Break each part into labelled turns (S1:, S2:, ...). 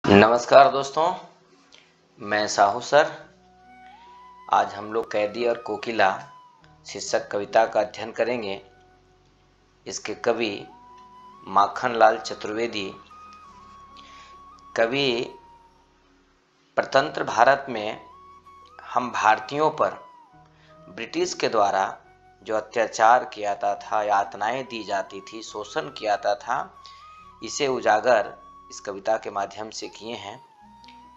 S1: नमस्कार दोस्तों, मैं साहू सर। आज हम लोग कैदी और कोकिला शीर्षक कविता का अध्ययन करेंगे। इसके कवि माखनलाल चतुर्वेदी। कवि प्रतंत्र भारत में हम भारतीयों पर ब्रिटिश के द्वारा जो अत्याचार किया जाता था, यातनाएं दी जाती थी, शोषण किया जाता था, इसे उजागर इस कविता के माध्यम से किए हैं।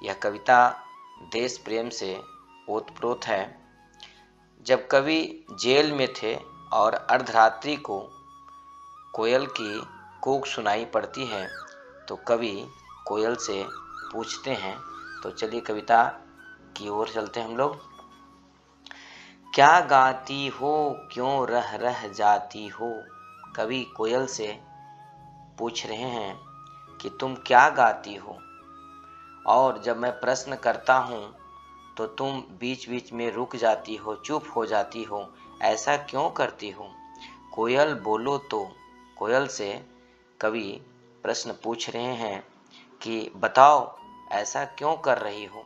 S1: यह कविता देश प्रेम से ओतप्रोत है। जब कवि जेल में थे और अर्धरात्रि को कोयल की कूक सुनाई पड़ती है तो कवि कोयल से पूछते हैं। तो चलिए कविता की ओर चलते हैं हम लोग। क्या गाती हो, क्यों रह रह जाती हो। कवि कोयल से पूछ रहे हैं कि तुम क्या गाती हो, और जब मैं प्रश्न करता हूँ तो तुम बीच बीच में रुक जाती हो, चुप हो जाती हो, ऐसा क्यों करती हो। कोयल बोलो तो। कोयल से कवि प्रश्न पूछ रहे हैं कि बताओ ऐसा क्यों कर रही हो।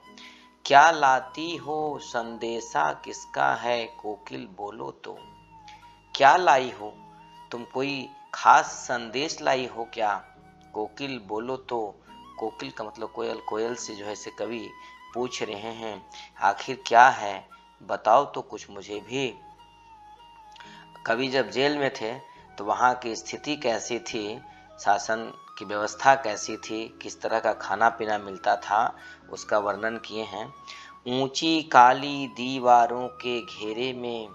S1: क्या लाती हो, संदेशा किसका है, कोकिल बोलो तो। क्या लाई हो, तुम कोई खास संदेश लाई हो क्या, कोकिल बोलो तो। कोकिल का मतलब कोयल। कोयल से जो है से कवि पूछ रहे हैं आखिर क्या है, बताओ तो कुछ मुझे भी। कवि जब जेल में थे तो वहाँ की स्थिति कैसी थी, शासन की व्यवस्था कैसी थी, किस तरह का खाना पीना मिलता था, उसका वर्णन किए हैं। ऊंची काली दीवारों के घेरे में,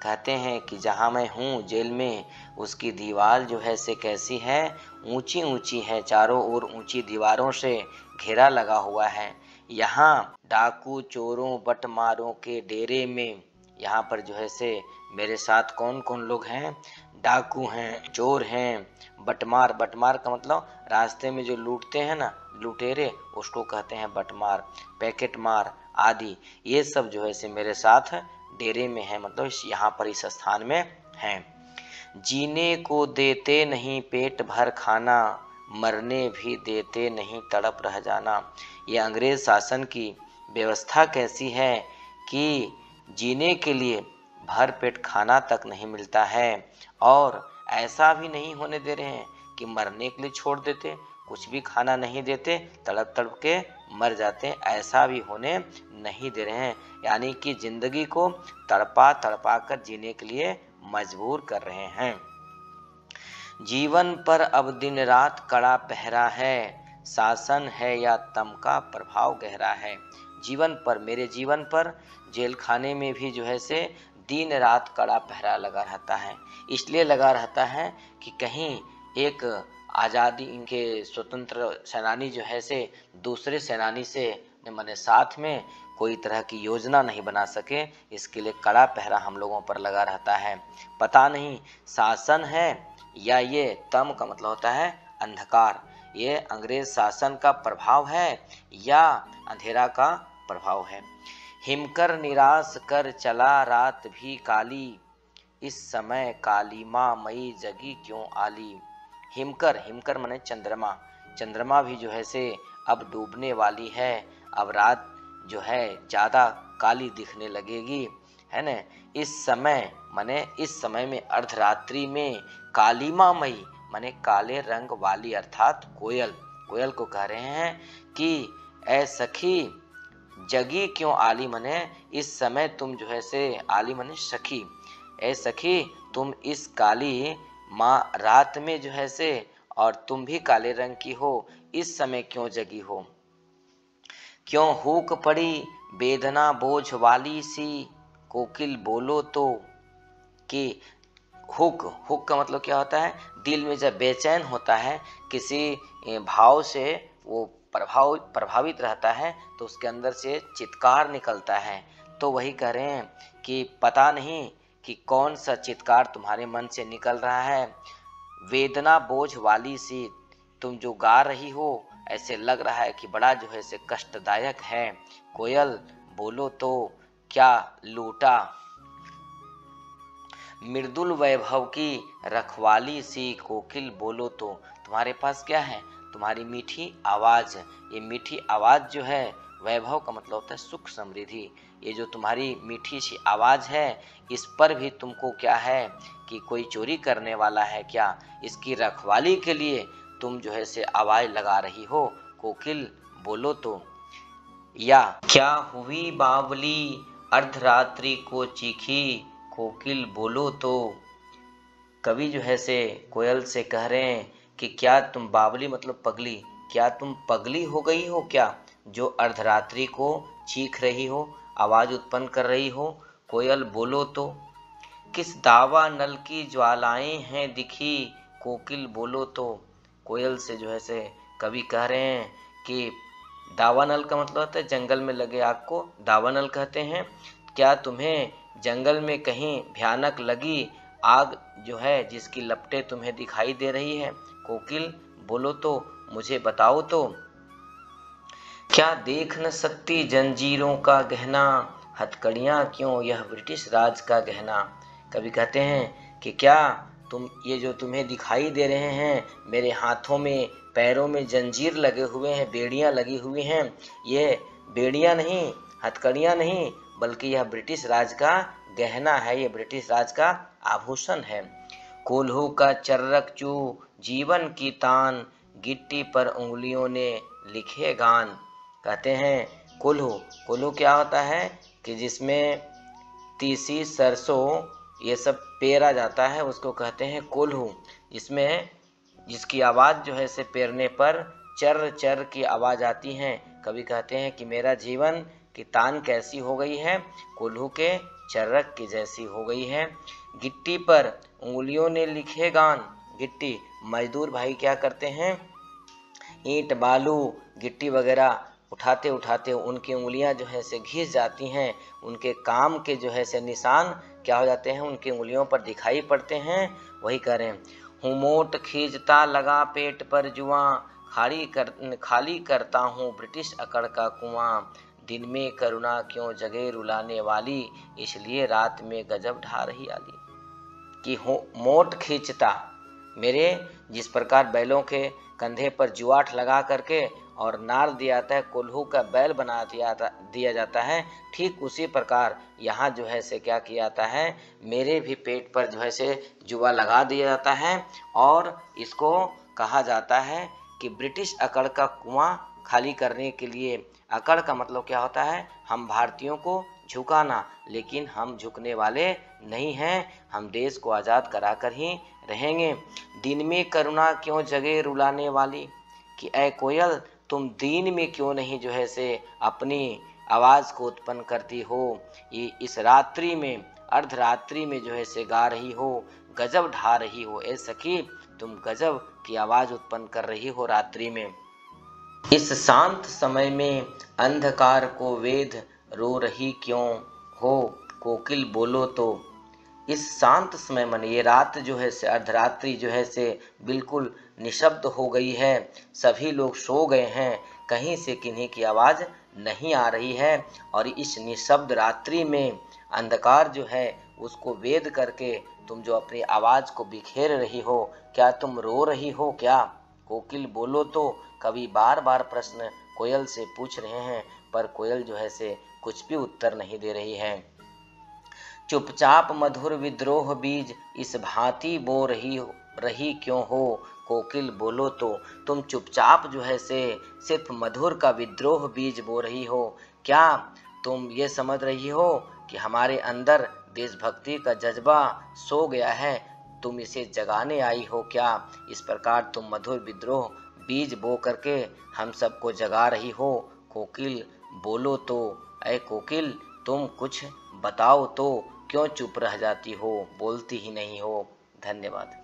S1: कहते हैं कि जहाँ मैं हूँ जेल में, उसकी दीवार जो है से कैसी है, ऊंची ऊंची है, चारों ओर ऊंची दीवारों से घेरा लगा हुआ है। यहाँ डाकू चोरों बटमारों के डेरे में, यहाँ पर जो है से मेरे साथ कौन कौन लोग हैं, डाकू हैं, चोर हैं, बटमार। बटमार का मतलब रास्ते में जो लूटते हैं ना, लुटेरे, उसको कहते हैं बटमार। पैकेट मार आदि, ये सब जो है से मेरे साथ डेरे में है, मतलब यहाँ पर इस स्थान में हैं। जीने को देते नहीं पेट भर खाना, मरने भी देते नहीं तड़प रह जाना। ये अंग्रेज शासन की व्यवस्था कैसी है कि जीने के लिए भर पेट खाना तक नहीं मिलता है, और ऐसा भी नहीं होने दे रहे हैं कि मरने के लिए छोड़ देते, कुछ भी खाना नहीं देते, तड़प तड़प के मर जाते, ऐसा भी होने नहीं दे रहे हैं। यानी कि जिंदगी को तड़पा तड़पा कर जीने के लिए मजबूर कर रहे हैं। जीवन पर अब दिन रात कड़ा पहरा है, शासन है या तम का प्रभाव गहरा है। जीवन पर, मेरे जीवन पर जेल खाने में भी जो है से दिन रात कड़ा पहरा लगा रहता है। इसलिए लगा रहता है कि कहीं एक आज़ादी, इनके स्वतंत्र सेनानी जो है से दूसरे सेनानी से माने साथ में कोई तरह की योजना नहीं बना सके, इसके लिए कड़ा पहरा हम लोगों पर लगा रहता है। पता नहीं शासन है या ये तम का मतलब होता है अंधकार, ये अंग्रेज शासन का प्रभाव है या अंधेरा का प्रभाव है। हिमकर निराश कर चला रात भी काली, इस समय काली माँ मई जगी क्यों आली। हिमकर, हिमकर माने चंद्रमा। चंद्रमा भी जो है से अब डूबने वाली है, अब रात जो है ज्यादा काली दिखने लगेगी, है ना। इस समय माने इस समय में, अर्धरात्रि में, कालीमा मई माने काले रंग वाली, अर्थात कोयल। कोयल को कह रहे हैं कि ऐ सखी जगी क्यों आली, माने इस समय तुम जो है से, आली माने सखी, ऐ सखी तुम इस काली माँ रात में जो है से, और तुम भी काले रंग की हो, इस समय क्यों जगी हो। क्यों हुक पड़ी वेदना बोझ वाली सी, कोकिल बोलो तो। कि हुक, हुक का मतलब क्या होता है, दिल में जब बेचैन होता है, किसी भाव से वो प्रभावित रहता है तो उसके अंदर से चित्कार निकलता है। तो वही कह रहे हैं कि पता नहीं कि कौन सा चित्कार तुम्हारे मन से निकल रहा है। वेदना बोझ वाली सी, तुम जो गा रही हो ऐसे लग रहा है कि बड़ा जो है से कष्टदायक है। कोयल बोलो तो, क्या लूटा मृदुल वैभव की रखवाली सी, कोकिल बोलो तो। तुम्हारे पास क्या है, तुम्हारी मीठी आवाज़, ये मीठी आवाज़ जो है, वैभव का मतलब होता है सुख समृद्धि, ये जो तुम्हारी मीठी सी आवाज़ है, इस पर भी तुमको क्या है कि कोई चोरी करने वाला है क्या, इसकी रखवाली के लिए तुम जो है से आवाज़ लगा रही हो, कोकिल बोलो तो। या क्या हुई बावली अर्धरात्रि को चीखी, कोकिल बोलो तो। कवि जो है से कोयल से कह रहे हैं कि क्या तुम, बावली मतलब पगली, क्या तुम पगली हो गई हो क्या, जो अर्धरात्रि को चीख रही हो, आवाज़ उत्पन्न कर रही हो, कोयल बोलो तो। किस दावा नल की ज्वालाएं हैं दिखी, कोकिल बोलो तो। कोयल से जो है से कवि कह रहे हैं कि दावानल का मतलब होता है जंगल में लगे आग को दावानल कहते हैं। क्या तुम्हें जंगल में कहीं भयानक लगी आग जो है, जिसकी लपटें तुम्हें दिखाई दे रही है, कोकिल बोलो तो, मुझे बताओ तो। क्या देख न सकती जंजीरों का गहना, हथकड़ियाँ क्यों यह ब्रिटिश राज का गहना। कभी कहते हैं कि क्या तुम, ये जो तुम्हें दिखाई दे रहे हैं, मेरे हाथों में पैरों में जंजीर लगे हुए हैं, बेड़ियां लगी हुई हैं, ये बेड़ियां नहीं, हथकड़ियां नहीं, बल्कि यह ब्रिटिश राज का गहना है, ये ब्रिटिश राज का आभूषण है। कोल्हू का चर्रक चू जीवन की तान, गिट्टी पर उंगलियों ने लिखे गान। कहते हैं कोल्हू, कोल्हू क्या होता है कि जिसमें तीसी सरसों ये सब पेरा जाता है, उसको कहते हैं कोल्हू, जिसकी आवाज़ जो है से पेरने पर चर चर की आवाज़ आती है। कभी कहते हैं कि मेरा जीवन की तान कैसी हो गई है, कोल्हू के चर्रक की जैसी हो गई है। गिट्टी पर उंगलियों ने लिखे गान। गिट्टी, मजदूर भाई क्या करते हैं, ईंट बालू गिट्टी वगैरह उठाते उठाते उनकी उंगलियां जो है से घिस जाती हैं, उनके काम के जो है से निशान क्या हो जाते हैं, उनकी उंगलियों पर दिखाई पड़ते हैं। वही कह रहे हैं, हूँ मोट खींचता लगा पेट पर जुआं, खाली करता हूँ ब्रिटिश अकड़ का कुआं, दिन में करुणा क्यों जगे रुलाने वाली, इसलिए रात में गजब ढा रही आली। कि मोट खींचता, मेरे जिस प्रकार बैलों के कंधे पर जुआठ लगा करके और नार दिया जाता है, कोल्हू का बैल बना दिया जाता है, ठीक उसी प्रकार यहाँ जो है से क्या किया जाता है, मेरे भी पेट पर जो है से जुआ लगा दिया जाता है। और इसको कहा जाता है कि ब्रिटिश अकड़ का कुआं खाली करने के लिए। अकड़ का मतलब क्या होता है, हम भारतीयों को झुकाना, लेकिन हम झुकने वाले नहीं हैं, हम देश को आज़ाद करा कर ही रहेंगे। दिन में करुणा क्यों जगे रुलाने वाली, कि ऐ कोयल तुम दिन में क्यों नहीं जो है से अपनी आवाज़ को उत्पन्न करती हो, ये इस रात्रि में, अर्धरात्रि में जो है से गा रही हो, गजब ढा रही हो। ए सखी, तुम गजब की आवाज़ उत्पन्न कर रही हो रात्रि में। इस शांत समय में अंधकार को वेद रो रही क्यों हो, कोकिल बोलो तो। इस शांत समय मन, ये रात जो है से, अर्धरात्रि जो है से बिल्कुल निशब्द हो गई है, सभी लोग सो गए हैं, कहीं से किन्हीं की आवाज़ नहीं आ रही है, और इस निशब्द रात्रि में अंधकार जो है उसको वेद करके तुम जो अपनी आवाज़ को बिखेर रही हो, क्या तुम रो रही हो क्या, कोकिल बोलो तो। कवि बार बार प्रश्न कोयल से पूछ रहे हैं, पर कोयल जो है से कुछ भी उत्तर नहीं दे रही है। चुपचाप मधुर विद्रोह बीज इस भांति बो रही क्यों हो, कोकिल बोलो तो। तुम चुपचाप जो है से सिर्फ मधुर का विद्रोह बीज बो रही हो, क्या तुम ये समझ रही हो कि हमारे अंदर देशभक्ति का जज्बा सो गया है, तुम इसे जगाने आई हो क्या। इस प्रकार तुम मधुर विद्रोह बीज बो करके हम सबको जगा रही हो, कोकिल बोलो तो। ऐ कोकिल, तुम कुछ बताओ तो, क्यों चुप रह जाती हो, बोलती ही नहीं हो। धन्यवाद।